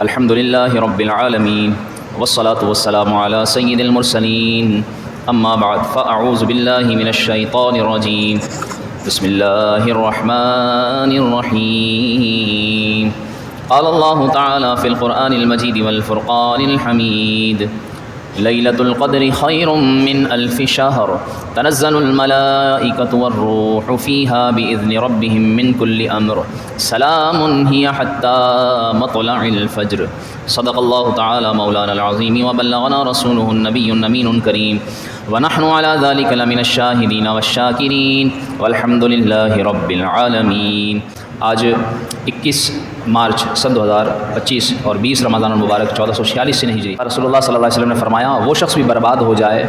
الحمد للہ رب العالمین والصلاة والسلام علی سید المرسلین اما بعد فاعوذ باللہ من الشیطان الرجیم بسم اللہ الرحمن الرحیم قال اللہ تعالی فی القرآن المجید والفرقان الحمید لیلۃ القدر خیر من الف شہر تنزل الملائکۃ والروح فیہا بإذن ربہم من کل امر سلام ہی حتی مطلع الفجر صدق اللہ تعالی مولانا العظیم وبلغنا رسولہ النبی الامین الکریم ونحن على ذلك لمن الشاہدین والشاکرین والحمد للہ رب العالمین۔ آج 21 مارچ سن 2025 اور 20 رمضان المبارک 1446 سے ہجری۔ رسول اللہ صلی اللہ علیہ وسلم نے فرمایا وہ شخص بھی برباد ہو جائے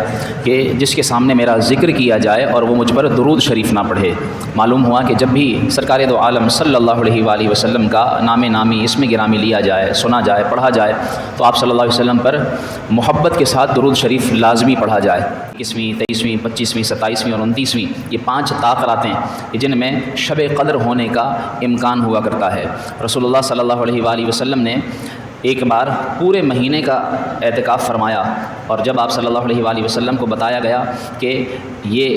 کہ جس کے سامنے میرا ذکر کیا جائے اور وہ مجھ پر درود شریف نہ پڑھے۔ معلوم ہوا کہ جب بھی سرکار دو عالم صلی اللہ علیہ وآلہ وسلم کا نام نامی اسم گرامی لیا جائے، سنا جائے، پڑھا جائے تو آپ صلی اللہ علیہ وسلم پر محبت کے ساتھ درود شریف لازمی پڑھا جائے۔ 21ویں، 23ویں، 25ویں، 27ویں اور 29ویں یہ 5 طاقراتیں جن میں شب قدر ہونے کا امکان ہوا کرتا ہے۔ رسول اللہ صلی اللہ علیہ وآلہ وسلم نے ایک بار پورے مہینے کا اعتکاف فرمایا، اور جب آپ صلی اللہ علیہ وآلہ وسلم کو بتایا گیا کہ یہ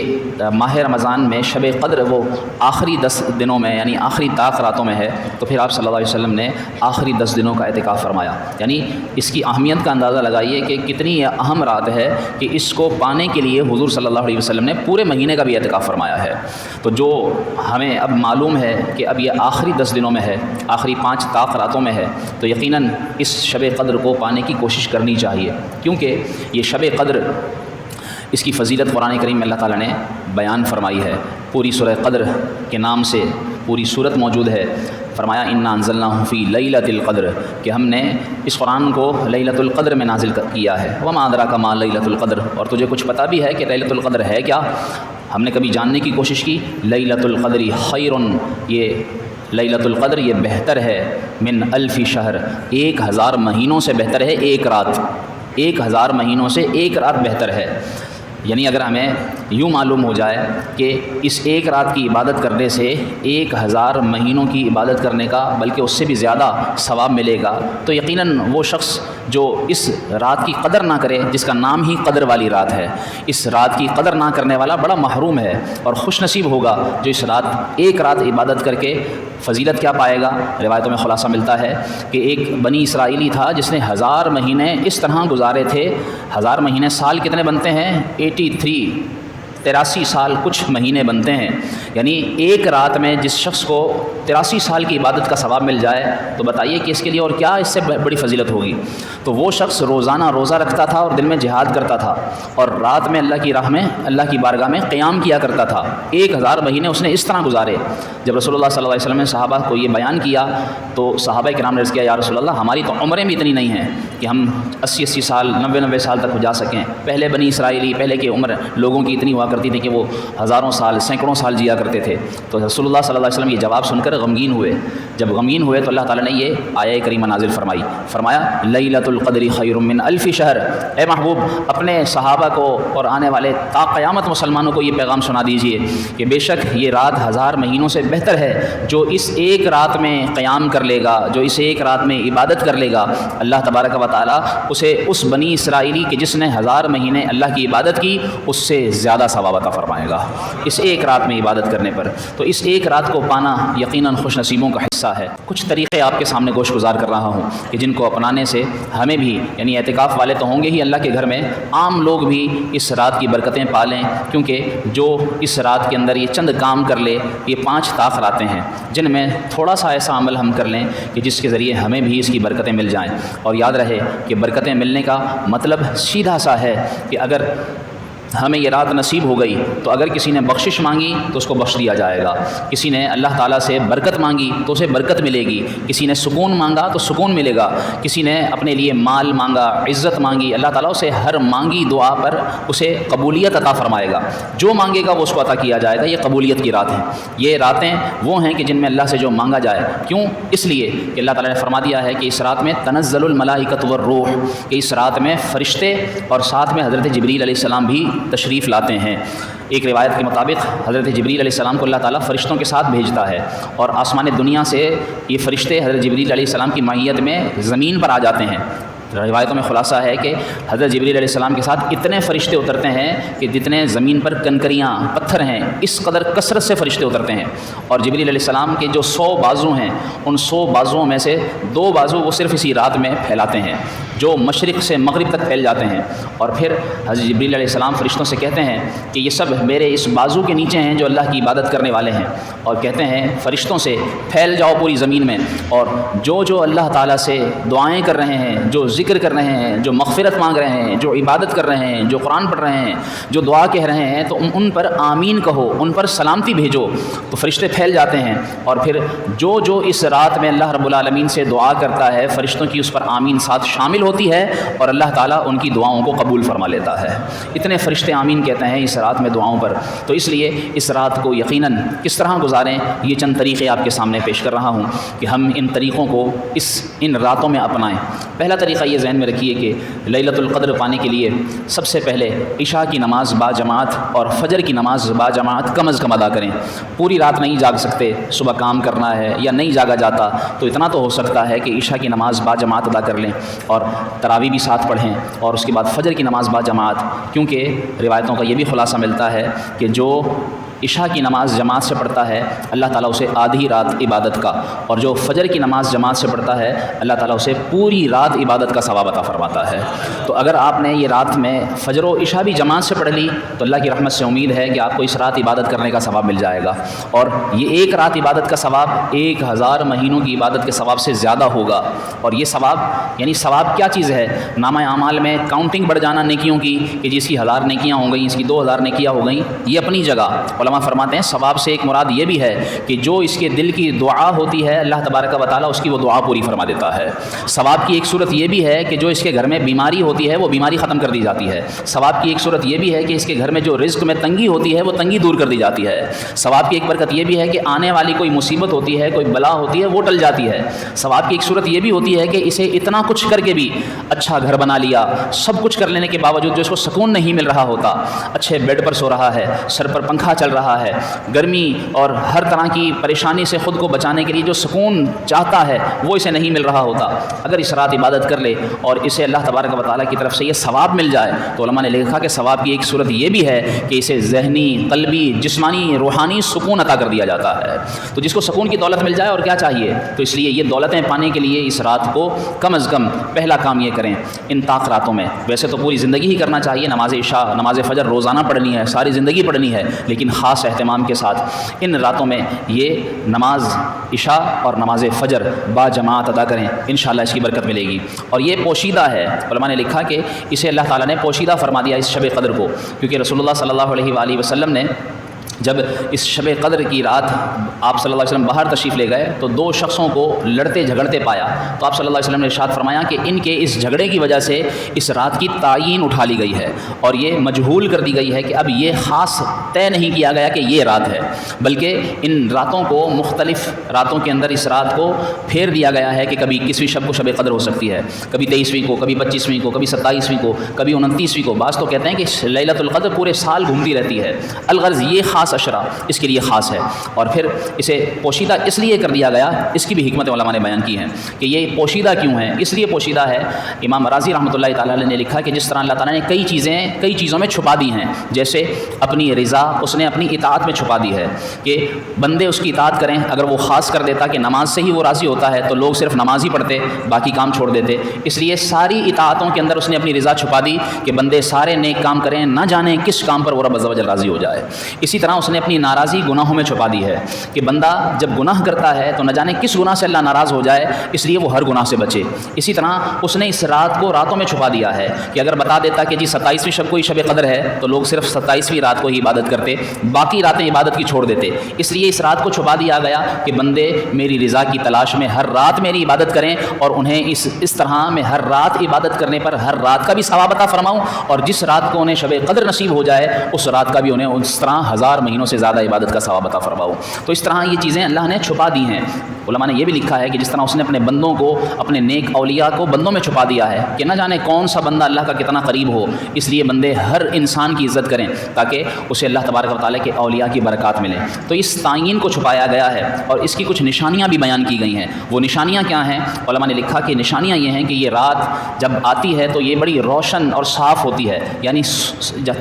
ماہ رمضان میں شب قدر وہ آخری 10 دنوں میں یعنی آخری طاقراتوں میں ہے، تو پھر آپ صلی اللہ علیہ وسلم نے آخری 10 دنوں کا اعتکاف فرمایا۔ یعنی اس کی اہمیت کا اندازہ لگائیے کہ کتنی یہ اہم رات ہے کہ اس کو پانے کے لیے حضور صلی اللہ علیہ وسلم نے پورے مہینے کا بھی اعتکاف فرمایا ہے۔ تو جو ہمیں اب معلوم ہے کہ اب یہ آخری 10 دنوں میں ہے، آخری 5 طاقراتوں میں ہے، تو یقیناً اس شب قدر کو پانے کی کوشش کرنی چاہیے، کیونکہ یہ شب قدر اس کی فضیلت قرآن کریم میں اللہ تعالیٰ نے بیان فرمائی ہے۔ پوری سورہ قدر کے نام سے پوری سورت موجود ہے۔ فرمایا انا انزلناہ فی لیلۃ القدر، کہ ہم نے اس قرآن کو لیلۃ القدر میں نازل کیا ہے۔ وما ادراک ما لیلۃ القدر، اور تجھے کچھ پتہ بھی ہے کہ لیلۃ القدر ہے کیا؟ ہم نے کبھی جاننے کی کوشش کی؟ لیلۃ القدر خیر، یہ لیلۃ القدر یہ بہتر ہے من الف شہر، 1000 مہینوں سے بہتر ہے ایک رات، 1000 مہینوں سے ایک رات بہتر ہے۔ یعنی اگر ہمیں یوں معلوم ہو جائے کہ اس ایک رات کی عبادت کرنے سے 1000 مہینوں کی عبادت کرنے کا بلکہ اس سے بھی زیادہ ثواب ملے گا، تو یقیناً وہ شخص جو اس رات کی قدر نہ کرے، جس کا نام ہی قدر والی رات ہے، اس رات کی قدر نہ کرنے والا بڑا محروم ہے، اور خوش نصیب ہوگا جو اس رات ایک رات عبادت کر کے فضیلت کیا پائے گا۔ روایتوں میں خلاصہ ملتا ہے کہ ایک بنی اسرائیلی تھا جس نے 1000 مہینے اس طرح گزارے تھے۔ 1000 مہینے، سال کتنے بنتے ہیں؟ 83 سال کچھ مہینے بنتے ہیں۔ یعنی ایک رات میں جس شخص کو 83 سال کی عبادت کا ثواب مل جائے تو بتائیے کہ اس کے لیے اور کیا اس سے بڑی فضیلت ہوگی۔ تو وہ شخص روزانہ روزہ رکھتا تھا اور دن میں جہاد کرتا تھا، اور رات میں اللہ کی راہ میں، اللہ کی بارگاہ میں قیام کیا کرتا تھا۔ 1000 مہینے اس نے اس طرح گزارے۔ جب رسول اللہ صلی اللہ علیہ وسلم نے صحابہ کو یہ بیان کیا تو صحابہ کرام نے عرض کیا یا رسول اللہ ہماری تو عمریں بھی اتنی نہیں ہیں کہ ہم 80 سال 90 سال تک جا سکیں۔ پہلے بنی اسرائیلی، پہلے کی عمر لوگوں کی اتنی ہوا کرتی تھی کہ وہ ہزاروں سال، سینکڑوں سال جیا کرتے تھے۔ تو رسول اللہ صلی اللہ علیہ وسلم یہ جواب سن کر غمگین ہوئے۔ جب غمگین ہوئے تو اللہ تعالیٰ نے یہ آیہ کریمہ نازل فرمایا لیلۃ القدر خیر من الف شہر۔ اے محبوب اپنے صحابہ کو اور آنے والے تا قیامت مسلمانوں کو یہ پیغام سنا دیجئے کہ بے شک یہ رات 1000 مہینوں سے بہتر ہے۔ جو اس ایک رات میں قیام کر لے گا، جو اس ایک رات میں عبادت کر لے گا، اللہ تبارک و تعالیٰ اسے اس بنی اسرائیلی کہ جس نے 1000 مہینے اللہ کی عبادت کی اس سے زیادہ ثواب عطا فرمائے گا اس ایک رات میں عبادت کرنے پر۔ تو اس ایک رات کو پانا یقیناً خوش نصیبوں کا حصہ ہے۔ کچھ طریقے آپ کے سامنے گوش گزار کر رہا ہوں کہ جن کو اپنانے سے ہمیں بھی، یعنی اعتکاف والے تو ہوں گے ہی اللہ کے گھر میں، عام لوگ بھی اس رات کی برکتیں پالیں، کیونکہ جو اس رات کے اندر یہ چند کام کر لے، یہ 5 طاقراتیں ہیں جن میں تھوڑا سا ایسا عمل ہم کر لیں کہ جس کے ذریعے ہمیں بھی اس کی برکتیں مل جائیں۔ اور یاد رہے کہ برکتیں ملنے کا مطلب سیدھا سا ہے کہ اگر ہمیں یہ رات نصیب ہو گئی تو اگر کسی نے بخشش مانگی تو اس کو بخش دیا جائے گا، کسی نے اللہ تعالیٰ سے برکت مانگی تو اسے برکت ملے گی، کسی نے سکون مانگا تو سکون ملے گا، کسی نے اپنے لیے مال مانگا، عزت مانگی، اللہ تعالیٰ اسے ہر مانگی دعا پر اسے قبولیت عطا فرمائے گا۔ جو مانگے گا وہ اس کو عطا کیا جائے گا۔ یہ قبولیت کی رات ہیں۔ یہ راتیں وہ ہیں کہ جن میں اللہ سے جو مانگا جائے۔ کیوں؟ اس لیے کہ اللہ تعالیٰ نے فرما دیا ہے کہ اس رات میں تنزل الملائکۃ والروح، کہ اس رات میں فرشتے اور ساتھ میں حضرت جبریل علیہ السلام بھی تشریف لاتے ہیں۔ ایک روایت کے مطابق حضرت جبریل علیہ السلام کو اللہ تعالیٰ فرشتوں کے ساتھ بھیجتا ہے اور آسمان دنیا سے یہ فرشتے حضرت جبریل علیہ السلام کی معیت میں زمین پر آ جاتے ہیں۔ روایتوں میں خلاصہ ہے کہ حضرت جبریل علیہ السلام کے ساتھ اتنے فرشتے اترتے ہیں کہ جتنے زمین پر کنکریاں پتھر ہیں اس قدر کثرت سے فرشتے اترتے ہیں، اور جبریل علیہ السلام کے جو 100 بازو ہیں ان 100 بازوؤں میں سے 2 بازو وہ صرف اسی رات میں پھیلاتے ہیں جو مشرق سے مغرب تک پھیل جاتے ہیں، اور پھر حضرت جبریل علیہ السلام فرشتوں سے کہتے ہیں کہ یہ سب میرے اس بازو کے نیچے ہیں جو اللہ کی عبادت کرنے والے ہیں، اور کہتے ہیں فرشتوں سے پھیل جاؤ پوری زمین میں، اور جو اللہ تعالیٰ سے دعائیں کر رہے ہیں، جو ذکر کر رہے ہیں، جو مغفرت مانگ رہے ہیں، جو عبادت کر رہے ہیں، جو قرآن پڑھ رہے ہیں، جو دعا کہہ رہے ہیں، تو ان پر آمین کہو، ان پر سلامتی بھیجو، تو فرشتے پھیل جاتے ہیں، اور پھر جو اس رات میں اللہ رب العالمین سے دعا کرتا ہے فرشتوں کی اس پر آمین ساتھ شامل ہوتی ہے اور اللہ تعالیٰ ان کی دعاؤں کو قبول فرما لیتا ہے۔ اتنے فرشتے آمین کہتے ہیں اس رات میں دعاؤں پر، تو اس لیے اس رات کو یقیناً کس طرح گزاریں یہ چند طریقے آپ کے سامنے پیش کر رہا ہوں کہ ہم ان طریقوں کو ان راتوں میں اپنائیں۔ پہلا طریقہ یہ ذہن میں رکھیے کہ لیلۃ القدر پانے کے لیے سب سے پہلے عشاء کی نماز با جماعت اور فجر کی نماز با جماعت کم از کم ادا کریں۔ پوری رات نہیں جاگ سکتے، صبح کام کرنا ہے یا نہیں جاگا جاتا، تو اتنا تو ہو سکتا ہے کہ عشاء کی نماز با جماعت ادا کر لیں اور تراویح بھی ساتھ پڑھیں، اور اس کے بعد فجر کی نماز با جماعت، کیونکہ روایتوں کا یہ بھی خلاصہ ملتا ہے کہ جو عشاء کی نماز جماعت سے پڑھتا ہے اللہ تعالیٰ اسے آدھی رات عبادت کا، اور جو فجر کی نماز جماعت سے پڑھتا ہے اللہ تعالیٰ اسے پوری رات عبادت کا ثواب عطا فرماتا ہے۔ تو اگر آپ نے یہ رات میں فجر و عشاء بھی جماعت سے پڑھ لی تو اللہ کی رحمت سے امید ہے کہ آپ کو اس رات عبادت کرنے کا ثواب مل جائے گا، اور یہ ایک رات عبادت کا ثواب 1000 مہینوں کی عبادت کے ثواب سے زیادہ ہوگا۔ اور یہ ثواب یعنی ثواب کیا چیز ہے؟ نامہ اعمال میں کاؤنٹنگ بڑھ جانا نیکیوں کی کہ جس کی 1000 نیکیاں ہو گئیں، اس کی 2000 نیکیاں ہو گئیں، یہ اپنی جگہ فرماتے ہیں ثواب سے ایک مراد یہ بھی ہے کہ جو اس کے دل کی دعا ہوتی ہے اللہ تبارک و تعالیٰ اس کی وہ دعا پوری فرما دیتا ہے۔ ثواب کی ایک صورت یہ بھی ہے کہ جو اس کے گھر میں بیماری ہوتی ہے وہ بیماری ختم کر دی جاتی ہے۔ ثواب کی ایک صورت یہ بھی ہے کہ اس کے گھر میں جو رزق میں تنگی ہوتی ہے وہ تنگی دور کر دی جاتی ہے۔ ثواب کی ایک برکت یہ بھی ہے کہ آنے والی کوئی مصیبت ہوتی ہے، کوئی بلا ہوتی ہے، وہ ٹل جاتی ہے۔ ثواب کی ایک صورت یہ بھی ہوتی ہے کہ اسے اتنا کچھ کر کے بھی اچھا گھر بنا لیا، سب کچھ کر لینے کے باوجود جو اس کو سکون نہیں مل رہا ہوتا، اچھے بیڈ پر سو رہا ہے، سر پر پنکھا چل رہا ہے، گرمی اور ہر طرح کی پریشانی سے خود کو بچانے کے لیے جو سکون چاہتا ہے وہ اسے نہیں مل رہا ہوتا، اگر اس رات عبادت کر لے اور اسے اللہ تبارک و تعالیٰ کی طرف سے یہ ثواب مل جائے تو علماء نے لکھا کہ ثواب کی ایک صورت یہ بھی ہے کہ اسے ذہنی، قلبی، جسمانی، روحانی سکون عطا کر دیا جاتا ہے۔ تو جس کو سکون کی دولت مل جائے اور کیا چاہیے، تو اس لیے یہ دولتیں پانے کے لیے اس رات کو کم از کم پہلا کام یہ کریں ان طاق راتوں میں۔ ویسے تو پوری زندگی ہی کرنا چاہیے، نماز عشاء، نماز فجر روزانہ پڑھنی ہے، ساری زندگی پڑھنی ہے، لیکن خاص اہتمام کے ساتھ ان راتوں میں یہ نماز عشاء اور نماز فجر با جماعت ادا کریں، انشاءاللہ اس کی برکت ملے گی۔ اور یہ پوشیدہ ہے، علماء نے لکھا کہ اسے اللہ تعالیٰ نے پوشیدہ فرما دیا اس شب قدر کو، کیونکہ رسول اللہ صلی اللہ علیہ وآلہ وسلم نے جب اس شب قدر کی رات آپ صلی اللہ علیہ وسلم باہر تشریف لے گئے تو 2 شخصوں کو لڑتے جھگڑتے پایا، تو آپ صلی اللہ علیہ وسلم نے ارشاد فرمایا کہ ان کے اس جھگڑے کی وجہ سے اس رات کی تعین اٹھا لی گئی ہے اور یہ مجہول کر دی گئی ہے کہ اب یہ خاص طے نہیں کیا گیا کہ یہ رات ہے، بلکہ ان راتوں کو مختلف راتوں کے اندر اس رات کو پھیر دیا گیا ہے کہ کبھی 21ویں شب کو شب قدر ہو سکتی ہے، کبھی 23ویں کو، کبھی 25ویں کو، کبھی 27ویں کو، کبھی 29ویں کو، بعض تو کہتے ہیں کہ لیلۃ القدر پورے سال گھومتی رہتی ہے، الغرض یہ خاص اشرا اس کے لیے خاص ہے۔ اور پھر اسے پوشیدہ اس لیے کر دیا گیا، اس کی بھی حکمت علماء نے بیان کی ہیں کہ یہ پوشیدہ کیوں ہے، اس لیے پوشیدہ ہے۔ امام رازی رحمۃ اللہ تعالیٰ علیہ نے لکھا کہ جس طرح اللہ تعالیٰ نے کئی چیزوں میں چھپا دی ہیں، جیسے اپنی رضا اس نے اپنی اطاعت میں چھپا دی ہے کہ بندے اس کی اطاعت کریں، اگر وہ خاص کر دیتا کہ نماز سے ہی وہ راضی ہوتا ہے تو لوگ صرف نماز ہی پڑھتے، باقی کام چھوڑ دیتے، اس لیے ساری اطاعتوں کے اندر اس نے اپنی رضا چھپا دی کہ بندے سارے نیک کام کریں، نہ جانیں کس کام پر وہ رب عز و جل راضی ہو جائے۔ اسی طرح اس نے اپنی ناراضی گناہوں میں چھپا دی ہے کہ بندہ جب گناہ کرتا ہے تو نہ جانے کس گناہ سے اللہ ناراض ہو جائے، اس لیے وہ ہر گناہ سے بچے۔ اسی طرح اس نے اس رات کو راتوں میں چھپا دیا ہے کہ اگر بتا دیتا کہ جی 27ویں شب کو ہی شب قدر ہے تو لوگ صرف 27ویں رات کو ہی عبادت کرتے، باقی راتیں عبادت کی چھوڑ دیتے، اس لیے اس رات کو چھپا دیا گیا کہ بندے میری رضا کی تلاش میں ہر رات میری عبادت کریں اور انہیں اس طرح میں ہر رات عبادت کرنے پر ہر رات کا بھی ثواب عطا فرماؤں، اور جس رات کو انہیں شب قدر نصیب ہو جائے اس رات کا بھی انہیں اس طرح 1000 مہینوں سے زیادہ عبادت کا ثواب عطا فرماؤ۔ تو اس طرح یہ چیزیں اللہ نے چھپا دی ہیں۔ علماء نے یہ بھی لکھا ہے کہ جس طرح اس نے اپنے بندوں کو، اپنے نیک اولیاء کو بندوں میں چھپا دیا ہے کہ نہ جانے کون سا بندہ اللہ کا کتنا قریب ہو، اس لیے بندے ہر انسان کی عزت کریں تاکہ اسے اللہ تبارک و تعالیٰ کے اولیاء کی برکات ملیں۔ تو اس تعین کو چھپایا گیا ہے اور اس کی کچھ نشانیاں بھی بیان کی گئی ہیں۔ وہ نشانیاں کیا ہیں؟ علماء نے لکھا کہ نشانیاں یہ ہیں کہ یہ رات جب آتی ہے تو یہ بڑی روشن اور صاف ہوتی ہے، یعنی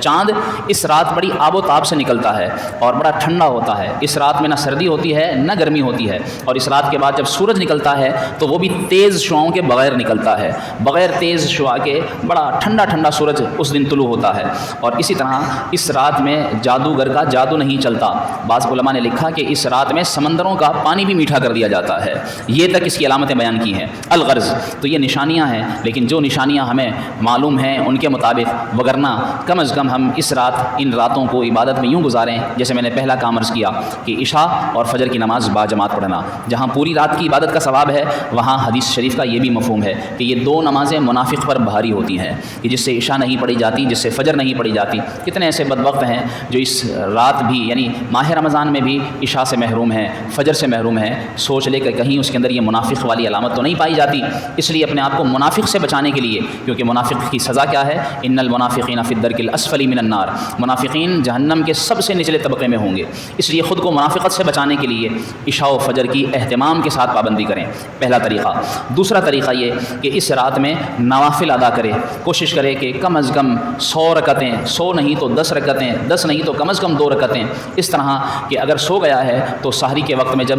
چاند اس رات بڑی آب و تاب سے نکلتا ہے اور بڑا ٹھنڈا ہوتا ہے۔ اس رات میں نہ سردی ہوتی ہے نہ گرمی ہوتی ہے، اور اس رات کے بعد جب سورج نکلتا ہے تو وہ بھی تیز شعاؤں کے بغیر نکلتا ہے، بغیر تیز شعاع کے بڑا ٹھنڈا ٹھنڈا سورج اس دن طلوع ہوتا ہے۔ اور اسی طرح اس رات میں جادوگر کا جادو نہیں چلتا۔ بعض علماء نے لکھا کہ اس رات میں سمندروں کا پانی بھی میٹھا کر دیا جاتا ہے۔ یہ تک اس کی علامتیں بیان کی ہیں۔ الغرض تو یہ نشانیاں ہیں، لیکن جو نشانیاں ہمیں معلوم ہیں ان کے مطابق، وگرنہ کم از کم ہم اس رات ان راتوں کو عبادت میں یوں گزاریں جیسے میں نے پہلا کام عرض کیا کہ عشاء اور فجر کی نماز باجماعت پڑھنا۔ جہاں پوری رات کی عبادت کا ثواب ہے، وہاں حدیث شریف کا یہ بھی مفہوم ہے کہ یہ دو نمازیں منافق پر بھاری ہوتی ہیں کہ جس سے عشاء نہیں پڑھی جاتی، جس سے فجر نہیں پڑھی جاتی۔ کتنے ایسے بدبخت ہیں جو اس رات بھی، یعنی ماہ رمضان میں بھی عشاء سے محروم ہیں، فجر سے محروم ہیں۔ سوچ لے کہ کہیں اس کے اندر یہ منافق والی علامت تو نہیں پائی جاتی۔ اس لیے اپنے آپ کو منافق سے بچانے کے لیے، کیونکہ منافق کی سزا کیا ہے؟ ان المنافقین فی الدرک الاسفل من النار، منافقین جہنم کے سب سے نچلے طبقے میں ہوں گے۔ اس لیے خود کو منافقت سے بچانے کے لیے عشاء و فجر کی اہتمام کے ساتھ پابندی کریں، پہلا طریقہ۔ دوسرا طریقہ یہ کہ اس رات میں نوافل ادا کرے، کوشش کرے کہ کم از کم 100 رکعتیں، 100 نہیں تو 10 رکعتیں، 10 نہیں تو کم از کم 2 رکعتیں، اس طرح کہ اگر سو گیا ہے تو سحری کے وقت میں جب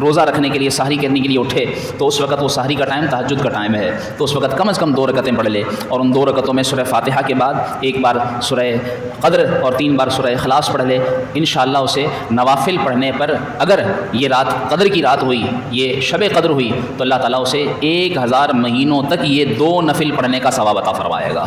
روزہ رکھنے کے لیے، سحری کرنے کے لیے اٹھے تو اس وقت وہ سحری کا ٹائم تہجد کا ٹائم ہے، تو اس وقت کم از کم 2 رکعتیں پڑھ لے، اور ان 2 رکعتوں میں سورہ فاتحہ کے بعد ایک بار سورہ قدر اور 3 بار سورہ اخلاص پڑھ لے۔ انشاءاللہ اسے نوافل پڑھنے پر، اگر یہ رات قدر کی رات ہوئی، یہ شب قدر ہوئی، تو اللہ تعالیٰ اسے 1000 مہینوں تک یہ 2 نفل پڑھنے کا ثواب عطا فرمائے گا۔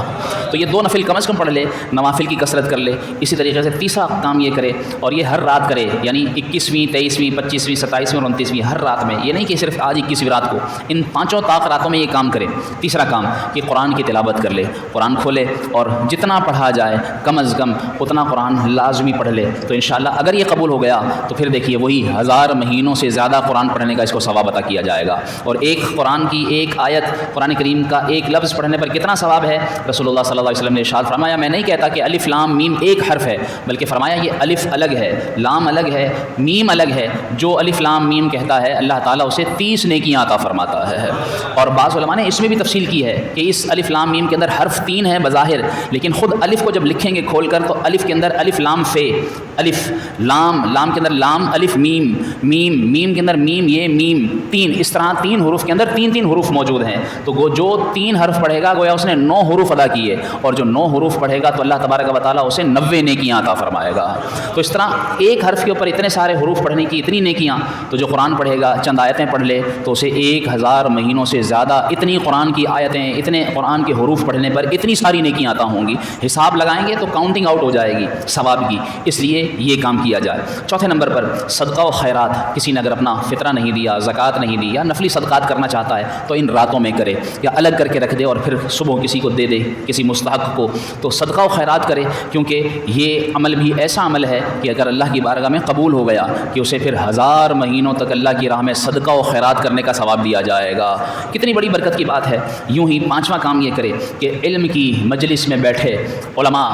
تو یہ 2 نفل کم از کم پڑھ لے، نوافل کی کثرت کر لے۔ اسی طریقے سے تیسرا کام یہ کرے، اور یہ ہر رات کرے، یعنی 21ویں، 23ویں، 25ویں، 27ویں اور 29ویں، ہر رات میں، یہ نہیں کہ صرف آج 21ویں رات کو، ان 5 طاق راتوں میں یہ کام کرے۔ تیسرا کام کہ قرآن کی تلاوت کر لے، قرآن کھولے اور جتنا پڑھا جائے کم از کم اتنا قرآن لازمی پڑھ لے۔ تو انشاءاللہ اگر یہ قبول ہو گیا تو پھر دیکھیے وہی 1000 مہینوں سے زیادہ قرآن پڑھنے کا اس کو ثواب عطا کیا جائے گا۔ اور ایک قرآن کی ایک آیت، قرآن کریم کا ایک لفظ پڑھنے پر کتنا ثواب ہے؟ رسول اللہ صلی اللہ علیہ وسلم نے ارشاد فرمایا، میں نہیں کہتا کہ الف لام میم ایک حرف ہے، بلکہ فرمایا یہ الف الگ ہے، لام الگ ہے، میم الگ ہے۔ جو الف لام میم کہتا ہے اللہ تعالیٰ اسے 30 نیکیاں عطا فرماتا ہے۔ اور بعض علماء نے اس میں بھی تفصیل کی ہے کہ اس الف لام میم کے اندر حرف 3 ہے بظاہر، لیکن خود الف کو جب لکھیں گے کھول کر تو الف کے اندر الف لام فے، الف لام، لام کے اندر لام، الف میم، میم، میم کے اندر میم، یہ میم، 3، اس طرح 3 حروف کے اندر 3 حروف موجود ہیں۔ تو جو 3 حرف پڑھے گا گویا اس نے 9 حروف ادا کیے، اور جو 9 حروف پڑھے گا تو اللہ تبارک و تعالیٰ اسے 90 نیکیاں عطا فرمائے گا۔ تو اس طرح ایک حرف کے اوپر اتنے سارے حروف پڑھنے کی اتنی نیکیاں، تو جو قرآن پڑھے گا چند آیتیں پڑھ لے تو اسے 1000 مہینوں سے زیادہ اتنی قرآن کی آیتیں، اتنے قرآن کے حروف پڑھنے پر اتنی ساری نیکیاں عطا ہوں گی۔ حساب لگائیں گے تو کاؤنٹنگ آؤٹ ہو جائے گی ثواب کی، اس لیے یہ کام کیا جائے۔ چوتھے نمبر پر صدقہ و خیرات، کسی نے اگر اپنا فطرہ نہیں دیا، زکوٰۃ نہیں دی، یا نفلی صدقات کرنا چاہتا ہے تو ان راتوں میں کرے، یا الگ کر کے رکھ دے اور پھر صبح کسی کو دے دے، کسی مستحق کو۔ تو صدقہ و خیرات کرے، کیونکہ یہ عمل بھی ایسا عمل ہے کہ اگر اللہ کی بارگاہ میں قبول ہو گیا کہ اسے پھر 1000 مہینوں تک اللہ کی راہ میں صدقہ و خیرات کرنے کا ثواب دیا جائے گا۔ کتنی بڑی برکت کی بات ہے۔ یوں ہی 5واں کام یہ کرے کہ علم کی مجلس میں بیٹھے، علماء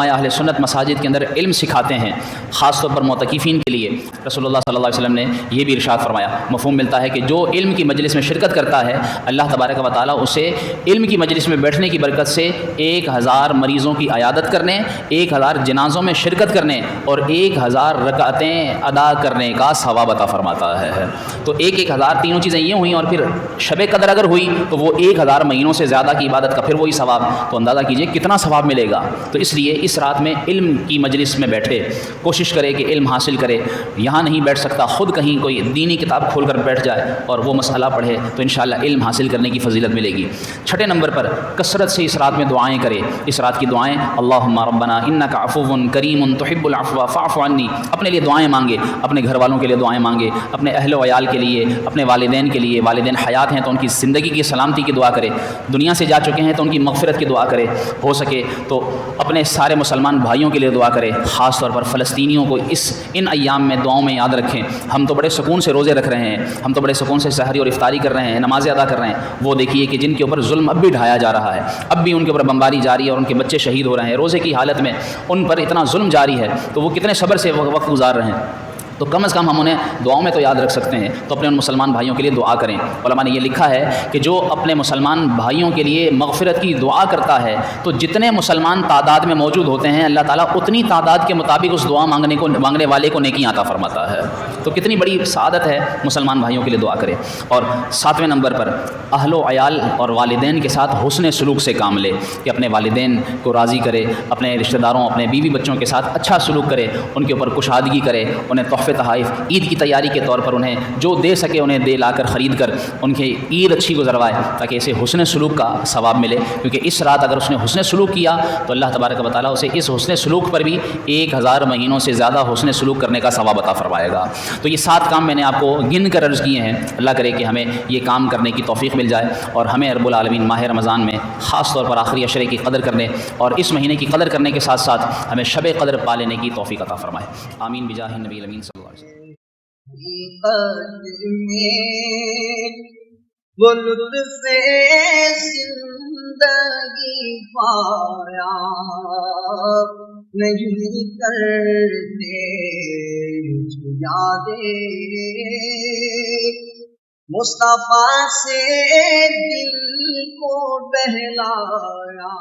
اہل سنت مساجد کے اندر علم سکھاتے ہیں، خاص طور پر معتکفین کے لیے۔ رسول اللہ صلی اللہ علیہ وسلم نے یہ بھی ارشاد فرمایا، مفہوم ملتا ہے کہ جو علم کی مجلس میں شرکت کرتا ہے اللہ تبارک و تعالیٰ اسے علم کی مجلس میں بیٹھنے کی برکت سے 1000 مریضوں کی عیادت کرنے، 1000 جنازوں میں شرکت کرنے اور 1000 رکعتیں ادا کرنے کا ثواب عطا فرماتا ہے۔ تو 1000 تینوں چیزیں یہ ہوئیں، اور پھر شب قدر اگر ہوئی تو وہ 1000 مہینوں سے زیادہ کی عبادت کا پھر وہی ثواب، تو اندازہ کیجئے کتنا ثواب ملے گا۔ تو اس لیے اس رات میں علم کی مجلس میں بیٹھے، کوشش کرے کہ علم حاصل کرے۔ یہاں نہیں بیٹھ سکتا، خود کہیں کوئی دینی کتاب کھول کر بیٹھ جائے اور وہ مسئلہ پڑھے تو انشاءاللہ علم حاصل کرنے کی فضیلت ملے گی۔ چھٹے نمبر پر کثرت سے اس رات میں دعائیں کرے۔ اس رات کی دعائیں، اللہم ربنا انک عفو کریم تحب العفو فاعف عنی، اپنے لیے دعائیں مانگے، اپنے گھر والوں کے لیے دعائیں مانگے، اپنے اہل و عیال کے لیے، اپنے والدین کے لیے، والدین حیات ہیں تو ان کی زندگی کی سلامتی کی دعا کرے، دنیا سے جا چکے ہیں تو ان کی مغفرت کی دعا کرے، ہو سکے تو اپنے سارے مسلمان بھائیوں کے لیے دعا کرے، خاص طور پر فلسطینیوں کو ان ایام میں دعاؤں میں یاد رکھیں۔ ہم تو بڑے سکون سے روزے رکھ رہے ہیں، ہم تو بڑے سکون سے سحری اور افطاری کر رہے ہیں، نمازیں ادا کر رہے ہیں، وہ دیکھیے کہ جن کے اوپر ظلم اب بھی ڈھایا جا رہا ہے، اب بھی ان کے اوپر بمباری جاری ہے اور ان کے بچے شہید ہو رہے ہیں، روزے کی حالت میں ان پر اتنا ظلم جاری ہے تو وہ کتنے صبر سے وقت گزار رہے ہیں۔ تو کم از کم ہم انہیں دعاؤں میں تو یاد رکھ سکتے ہیں، تو اپنے ان مسلمان بھائیوں کے لیے دعا کریں۔ علماء نے یہ لکھا ہے کہ جو اپنے مسلمان بھائیوں کے لیے مغفرت کی دعا کرتا ہے تو جتنے مسلمان تعداد میں موجود ہوتے ہیں اللہ تعالیٰ اتنی تعداد کے مطابق اس دعا مانگنے والے کو نیکی عطا فرماتا ہے۔ تو کتنی بڑی سعادت ہے، مسلمان بھائیوں کے لیے دعا کرے۔ اور 7ویں نمبر پر اہل و عیال اور والدین کے ساتھ حسن سلوک سے کام لے، کہ اپنے والدین کو راضی کرے، اپنے رشتہ داروں، اپنے بیوی بچوں کے ساتھ اچھا سلوک کرے، ان کے اوپر کشادگی کرے، انہیں تحفے تحائف عید کی تیاری کے طور پر انہیں جو دے سکے انہیں دے لا کر خرید کر ان کی عید اچھی گزروائے، تاکہ اسے حسن سلوک کا ثواب ملے، کیونکہ اس رات اگر اس نے حسن سلوک کیا تو اللہ تبارک و تعالیٰ اسے اس حسن سلوک پر بھی 1000 مہینوں سے زیادہ حسن سلوک کرنے کا ثواب عطا فرمائے گا۔ تو یہ 7 کام میں نے آپ کو گن کر عرض کیے ہیں، اللہ کرے کہ ہمیں یہ کام کرنے کی توفیق مل جائے اور ہمیں رب العالمین ماہ رمضان میں خاص طور پر آخری عشرے کی قدر کرنے اور اس مہینے کی قدر کرنے کے ساتھ ساتھ ہمیں شب قدر پا لینے کی توفیق عطا فرمائے۔ آمین بجاہ النبی الامین صلی اللہ علیہ وسلم۔ قدر میں وہ لطف زندگی پایا نہیں کرتے جو یادیں مصطفیٰ سے دل کو بہلایا۔